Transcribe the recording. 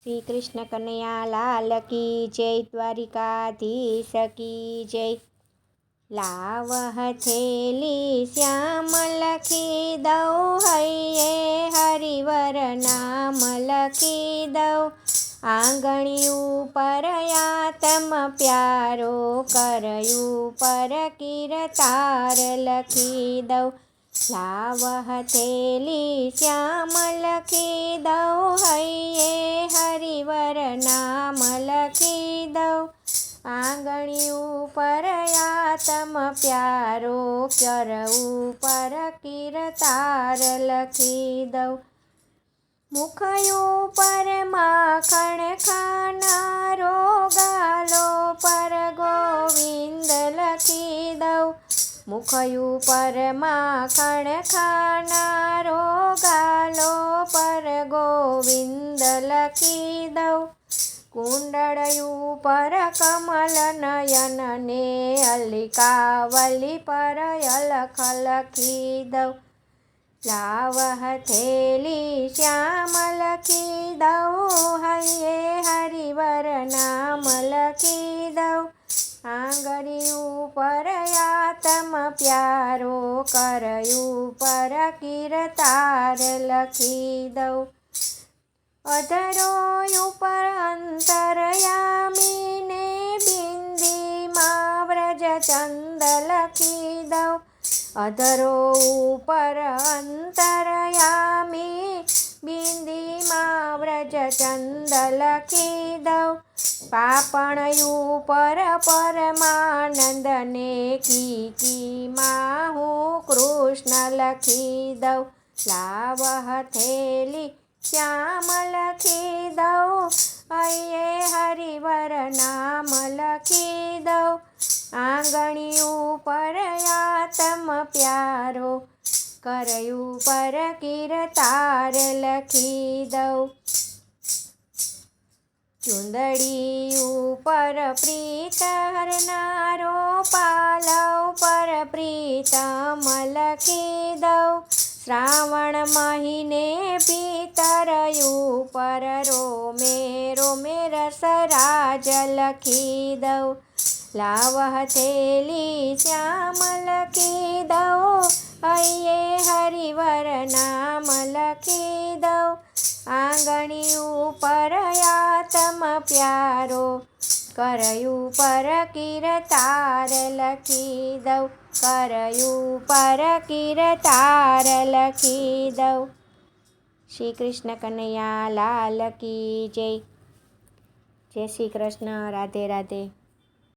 શ્રી કૃષ્ણ કનૈયા લાલ કી જય, દ્વારિકાધીશ કી જય। લાવ હથેલી શ્યામ લખી દઉં, હૈયે હરિવર નામ લખી દઉં। આંગણિયું પર આતમ પ્યારો, કરયું પર કીર્તાર લખી દઉં। લાવ હથેલી શ્યામ લખી દઉં, હૈયે હરિવર નામ લખી દઉં। આંગણિયું પર આતમ પ્યારો, કરવું પર કીર્તાર લખી દઉં। મુખયું પર માખણ ખાનારો, ગાલો પર ગોવિંદ લખી દઉં। મુખયું પર માખણ ખાનારો, ગાલો પર ગોવિંદ લખી દઉં। કુંડળયું પર કમલ નયન ને, અલિકાવલી પર અલખ લખી દઉં। લાવ હથેલી શ્યામ લખી દઉં, હૈયે હરિવર નામ લખી દઉં। આંગળિયું પર આતમ પ્યારો, કરયું પર કીર્તાર લખી દઉં। અધરો ઉપર અંતરયામી ને, બિંદીમાં વ્રજચંદ લખી દઉં। અધરો ઉપર અંતરયામી, બિંદીમાં વ્રજચંદ લખી દઉં। પાપણયું પર પરમાનંદ ને, કીકીમાં હું કૃષ્ણ લખી દઉં। લાવ હથેલી શ્યામ લખી દઉં, હૈયે હરિવર નામ લખી દઉં। આંગણિયું પર આતમ પ્યારો, કરયું પર કીર્તાર લખી દઉં। ચુંદડી ઉપર પ્રીત હરનારો, પાલવ પર પ્રીતમ લખી દઉં। શ્રાવણ મહિને પિતરયું પર, રોમે રોમે રસરાજ લખી દઉં। લાવ હથેલી શ્યામ લખી દઉં, હૈયે હરિવર નામ લખી દઉં। આંગણિયું પર આતમ પ્યારો, કરયું પર કીર્તાર લખી દઉં। કરયું પર કીર્તાર લખી દઉં। શ્રી કૃષ્ણ કનૈયા લાલ કી જય। જય શ્રી કૃષ્ણ। રાધે રાધે।